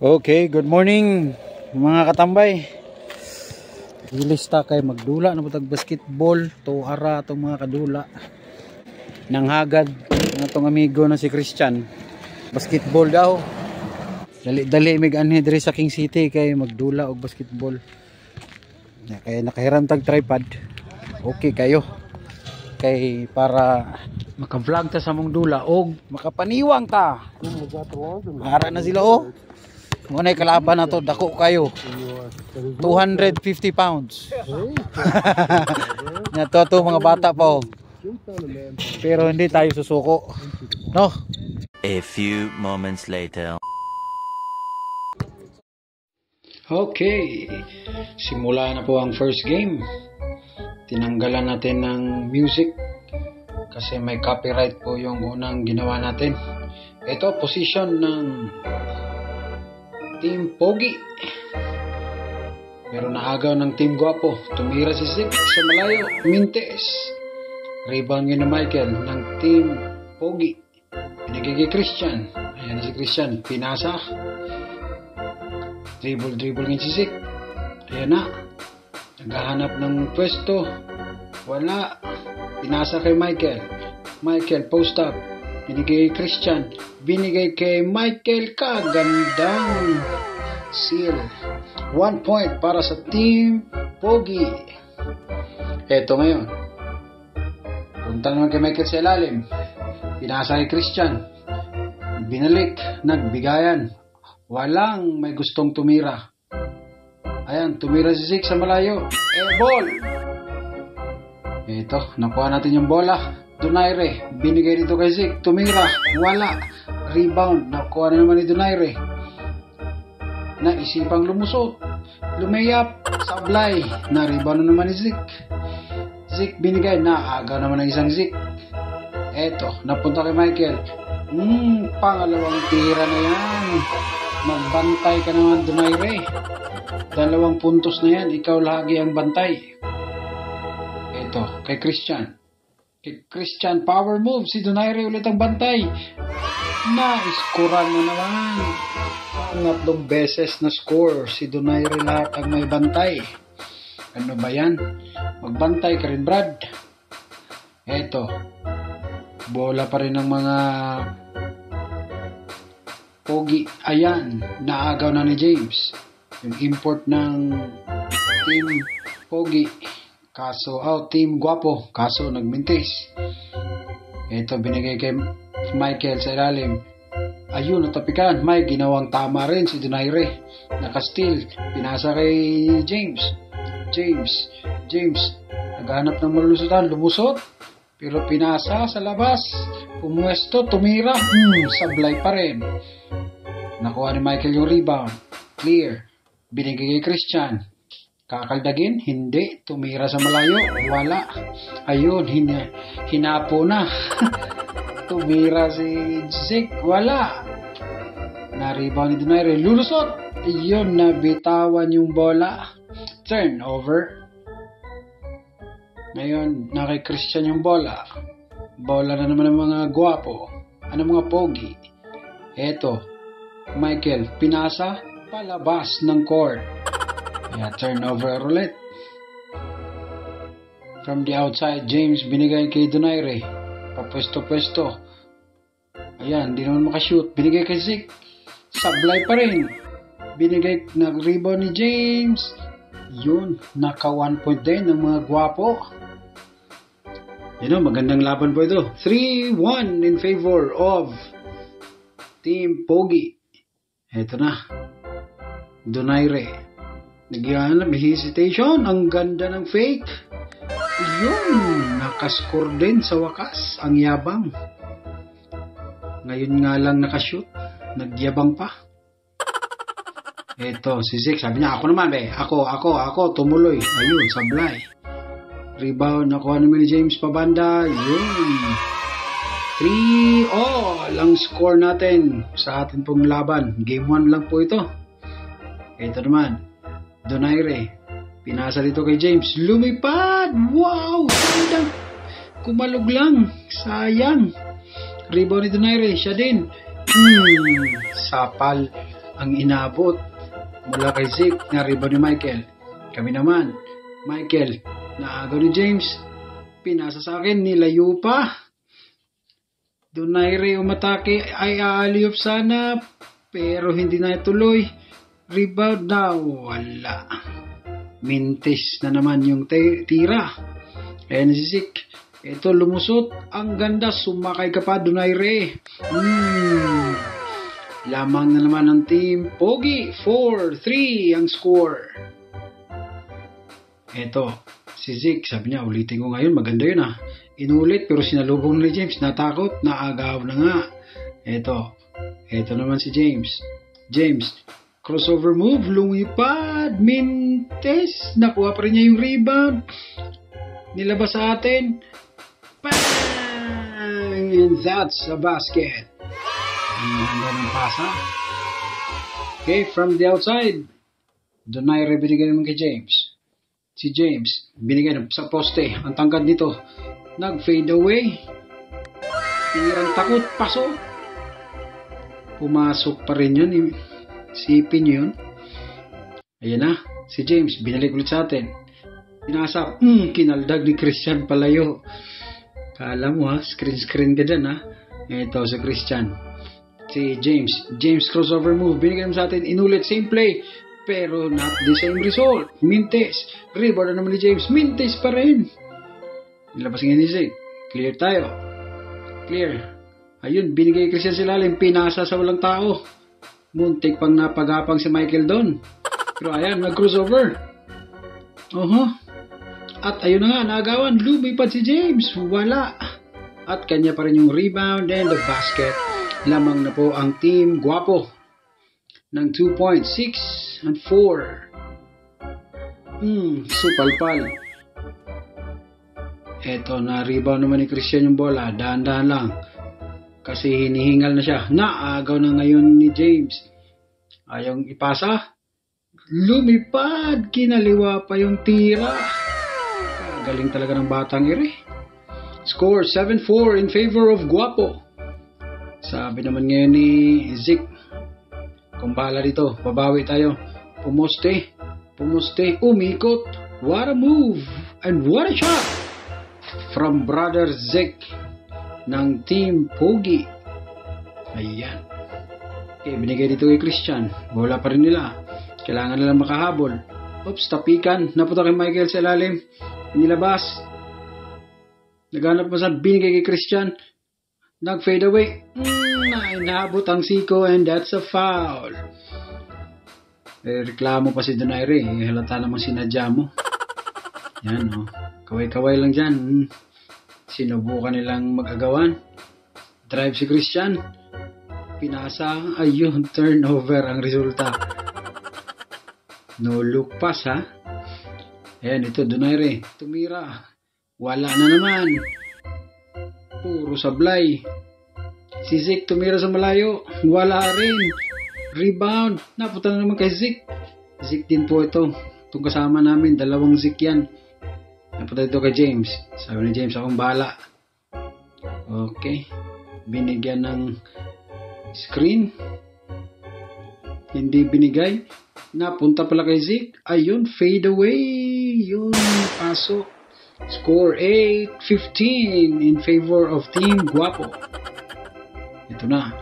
Okay, good morning mga katambay. Ilista kay magdula na butag basketball to ara atong mga kadula nang hagad ng atong amigo na si Christian. Basketball daw. Dali mig anhi diri sa King City kay magdula og basketball. Kaya nakahiram tag tripod. Okay kayo. Kay para maka-vlog ta sa mong dula og makapaniwang ta. Hara na sila oh. Ngunay kalaban na to, dako kayo 250 pounds Nato to mga bata pa oh. Pero hindi tayo susuko, no? A few moments later. Okay, simula na po ang first game. Tinanggalan natin ng music kasi may copyright po yung unang ginawa natin. Ito position ng Team Pogi. Pero naagaw ng Team Guapo. Tumira si Zik sa malayo. Mintes. Rebound yun na Michael ng Team Pogi. Pinigay kay Christian. Ayan na si Christian. Pinasa. Dribble ngayon si Zik. Ayan na. Naghahanap ng pwesto. Wala. Pinasa kay Michael. Michael post up. Binigay kay Christian. Binigay kay Michael. Kagandang seal. 1 point para sa Team Pogi. Eto ngayon. Punta naman kay Michael sa ilalim. Pinasa kay Christian. Binalik. Nagbigayan. Walang may gustong tumira. Ayan. Tumira si Zik sa malayo. Ball. Eto. Nakuha natin yung bola. Donaire, binigay dito kay Zik, tumira, wala, rebound, nakuha na naman ni Donaire. Naisipang lumusot, lumeyap, sablay, na-rebound na naman ni Zik. Zik binigay, naagaw naman ng isang Zik. Eto, napunta kay Michael. Pangalawang tira na yan. Magbantay ka naman Donaire. 2 puntos na yan, ikaw lagi ang bantay. Eto, kay Christian. Christian power move, si Donaire ulit ang bantay. Na-scorean na naman. Pangatlong beses na score, si Donaire lahat ang may bantay. Ano ba yan? Magbantay ka rin, Brad. Eto, bola pa rin ng mga Pogi. Ayan, naagaw na ni James. Yung import ng Team Pogi. Kaso out, Team Guapo. Kaso nagmintis. Ito binigay kay Michael sa ilalim. Ayun, natapikan. May ginawang tama rin si Donaire. Nakasteal. Pinasa kay James. James. Naghanap ng malulusutan. Lumusot. Pero pinasa sa labas. Pumuesto. Tumira. Sablay pa rin. Nakuha ni Michael yung rebound. Clear. Binigay kay Christian. Kakaldagin? Hindi. Tumira sa malayo? Wala. Ayun, hinapo na. Tumira si Zik? Wala. Na-rebound ni Donaire. Lulusot. Ayun, nabitawan yung bola. Turnover. Ngayon, kay Christian yung bola. Bola na naman ng mga Guapo. Mga Pogi. Eto, Michael, pinasa palabas ng court. Turnover ulit. From the outside, James binigay kay Donaire. Papwesto-pwesto. Ayan, di naman makashoot. Binigay kay Zik. Sablay pa rin. Binigay, nag-rebound ni James. Yun, naka 1 point din ng mga Guapo. Magandang laban po ito. 3-1 in favor of Team Pogi. Eto na. Donaire. Nagyanap, hesitation. Ang ganda ng fake. Yun, nakascore din sa wakas. Ang yabang. Ngayon nga lang nakashoot. Nagyabang pa. Eto, si Zik. Sabi niya, ako naman be. Ako. Tumuloy. Ayun, sablay. Rebound. Nakuha naman ni James pabanda. Yun. 3-all ang score natin sa atin pong laban. Game 1 lang po ito. Ito naman. Donaire. Pinasa dito kay James. Lumipad! Wow! Sayang! Kumalog lang. Sayang. Rebound ni Donaire. Siya din. Sapal. ang inabot mula kay Zeke na rebound ni Michael. Kami naman, Michael, naagaw ni James. Pinasa sa akin, nilayo pa. Donaire umatake ay aaliyop sana, pero hindi na ituloy. Rebound na, wala. Mintis na naman yung tira. Ayan si Zeke. Ito lumusot. Ang ganda, sumakay ka pa, Donaire. Lamang na naman ng team Pogi. 4-3 ang score. Ito, si Zeke, sabi niya, ulitin ko ngayon, maganda yun ah. Inulit pero sinalubong ni James, natakot, naagaw na nga. Ito naman si James. James, crossover move, lumipad, mintes, nakuha pa rin niya yung rebound. Nilabas sa atin. Bang! And that's a basket. Ang ganda ng pasa. Okay, from the outside, Donaire binigay naman kay James. Si James, binigay sa poste. Ang tangkad nito, nag-fade away. Tirang takot, paso. Pumasok pa rin yun. Sipin yun. Ayan na, si James, binalik ulit sa atin. Pinasa, kinaldag ni Christian palayo. Kala mo ha, screen ka dyan ha. Ito si Christian. Si James crossover move, binigay naman sa atin. Inulit, same play. Pero not the same result. Mintes. Rebound na naman ni James. Mintes pa rin. Nilabas nga ni Zeke. Clear tayo. Clear. Ayun, binigay Christian sa ilalim. Pinasa sa walang tao. Muntik pang napagapang si Michael doon. Pero ayan, nag-crossover. At ayun na nga, naagawan. Lumipad si James. Wala. At kanya pa rin yung rebound and the basket. Lamang na po ang team Guapo ng 2 points, 6 and 4. Supalpal. Eto, na-rebound naman ni Christian yung bola. Dahan-dahan lang. Kasi hinihingal na siya. Naagaw na ngayon ni James. Ayaw ipasa. Lumipad. Kinaliwa pa yung tira. Kagaling talaga ng batang ire. Score 7-4 in favor of Guapo. Sabi naman ngayon ni Zeke, kung bahala dito, babawi tayo. Pumuste, umikot. What a move and what a shot from brother Zeke ng team Pogi. Ayan. Okay, binigay dito kay Christian. Bola pa rin nila. Kailangan nilang makahabol. Oops, tapikan. Napunta kay Michael sa ilalim. Nilabas. Naghanap pa sa binigay kay Christian. Nag-fade away. Naabot ang siko and that's a foul. Reklamo pa si Donaire. Halata naman sinadya mo. Yan o. Kaway-kaway lang dyan. Sinubukan nilang mag-agawan. Drive si Christian. Pinasa. Ayun, turnover ang resulta. No look pass ha. Ayan, ito Donaire. Tumira. Wala na naman. Puro sablay. Si Zeke tumira sa malayo. Wala rin. Rebound. Napunta na naman kay Zeke. Zeke din po ito. Itong kasama namin. 2 Zeke yan. Napunta dito kay James. Sabi ni James, akong bahala. Okay. Binigyan ng screen. Hindi binigay. Napunta pala kay Zeke. Ayun, fade away. Yun, pasok. Score 8-15 in favor of Team Guapo. Ito na.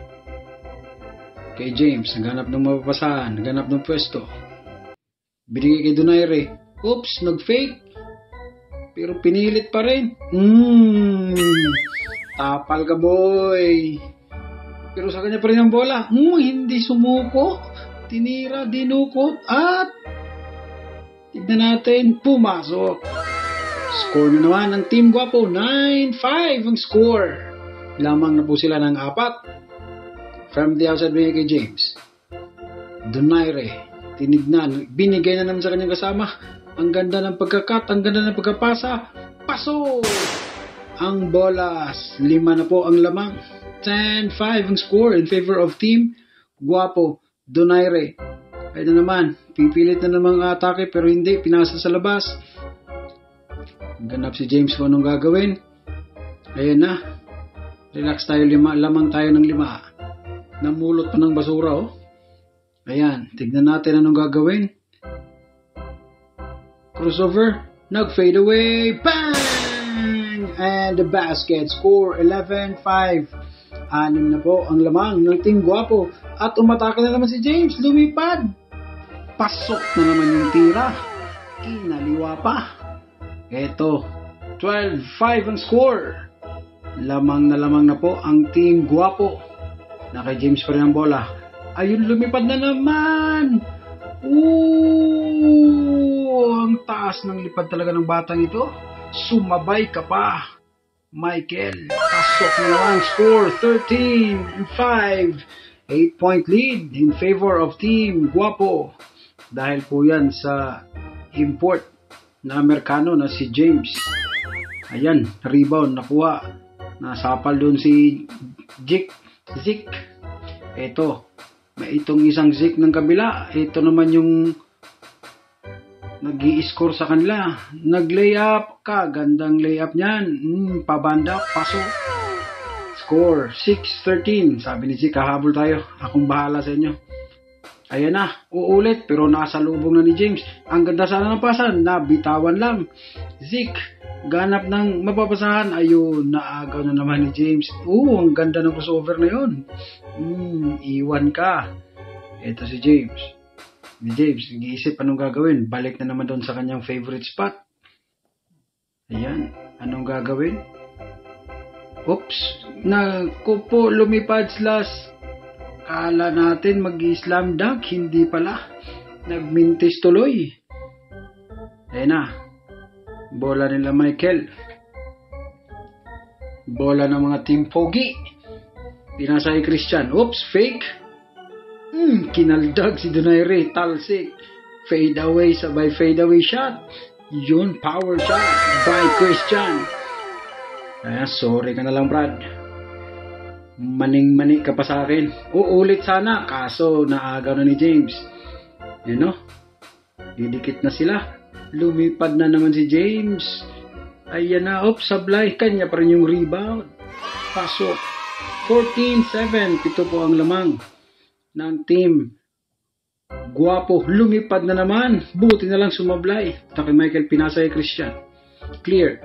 Kay James, naghanap ng mapapasahan, naghanap ng pwesto. Binigay kay Donaire. Oops, nag-fake. Pero pinilit pa rin. Tapal ka boy. Pero sa kanya pa rin ang bola. Hindi sumuko. Tinira, dinukot, at tignan natin, pumasok. Score na naman ng Team Guapo, 9-5 ang score. Lamang na po sila ng 4. From the outside binigay kay James. Donaire, tinignan, binigay na naman sa kanyang kasama. Ang ganda ng pagkakat, ang ganda ng pagkapasa. Paso! Ang bolas, 5 na po ang lamang. 10-5 ang score in favor of Team Guapo. Donaire, ay na naman, pipilit na namang atake pero hindi, pinasa sa labas. Ganap si James kung anong gagawin. Ayan na. Relax tayo, lamang tayo ng 5. Namulot pa ng basura oh. Ayan, tignan natin anong gagawin. Crossover, nag-fade away, bang! And the basket, score 11-5. 6 na po ang lamang ng Team Guwapo. At umatake na naman si James, lumipad. Pasok na naman yung tira. Kinaliwa pa. Eto, 12-5 ang score. Lamang na po ang Team Guwapo. Na kay James pa rin ang bola. Ayun, lumipad na naman. Ang taas ng lipad talaga ng batang ito. Sumabay ka pa, Michael. Pasok na naman. Score 13-5. 8-point lead in favor of Team Guwapo. Dahil po yan sa import na Amerikano na si James. Ayan, rebound, nakuha. Nasapal doon si Zik. Ito, may itong isang Zik ng kabila. Ito naman yung nag-i-score sa kanila. Nag-layup ka. Gandang layup niyan. Pabanda, paso. Score 6-13. Sabi ni Zik, kahabol tayo. Akong bahala sa inyo. Ayan na, uulit. Pero nasa lubong na ni James. Ang ganda sana ng pasan. Nabitawan lang. Zik, ganap ng mapapasahan. Ayun, naagaw na naman ni James. Ang ganda ng crossover na yun. Iwan ka. Ito si James. Nag-iisip anong gagawin. Balik na naman doon sa kanyang favorite spot. Ayan, anong gagawin? Oops, naku po, lumipad slash. Kala natin mag-slam dunk, hindi pala. Nagmintis tuloy. Ayan na. Bola nila Michael. Bola ng mga Team Pogi. Pinasa kay Christian. Oops, fake. Kinaldag si Donaire. Talsik. Fade away, sabay fade away shot. Yun, power shot by Christian. Sorry ka na lang, Brad. Maning-mani ka pa sa akin. Uulit sana, kaso naagaw na ni James. Didikit na sila. Lumipad na naman si James. Ayan na, sablay. Kanya pa rin yung rebound. Pasok. 14-7. Pito po ang lamang ng Team Guwapo. Lumipad na naman. Buti na lang sumablay. Ito kay Michael, pinasa kay Christian. Clear.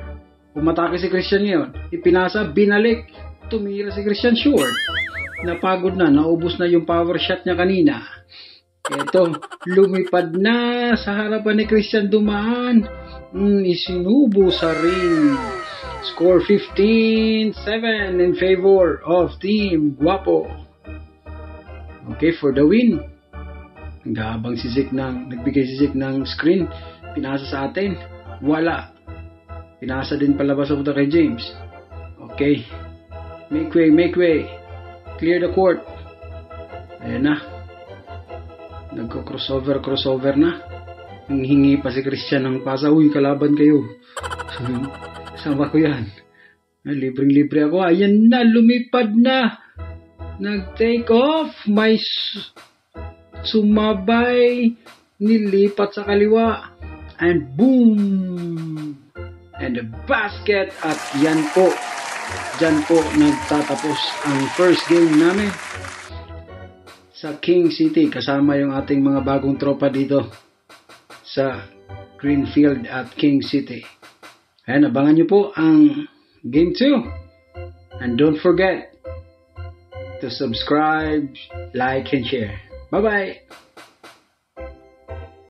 Umatake si Christian ngayon. Ipinasa, binalik. Tumira si Christian short. Napagod na. Naubos na yung power shot niya kanina. Ito, lumipad na sa harapan ni Christian, dumaan. Isinubo sa ring. Score 15-7 in favor of Team Guwapo. Okay, for the win. Gabang si Zik nagbigay si Zik ng screen. Pinasa sa atin. Wala. Pinasa din palabas sa kay James. Okay. Make way. Clear the court. Ayan na. Nagko-crossover na. Hingi pa si Christian ng pasa. Kalaban kayo. Sama ko yan. Libreng-libre ako. Ayan na, lumipad na. Nag-take off. May sumabay. Nilipat sa kaliwa. And boom! And the basket. At yan po. Diyan po nagtatapos ang first game namin sa King City, kasama yung ating mga bagong tropa dito sa Greenfield at King City. Ayan, abangan nyo po ang Game 2. And don't forget to subscribe, like, and share. Bye-bye!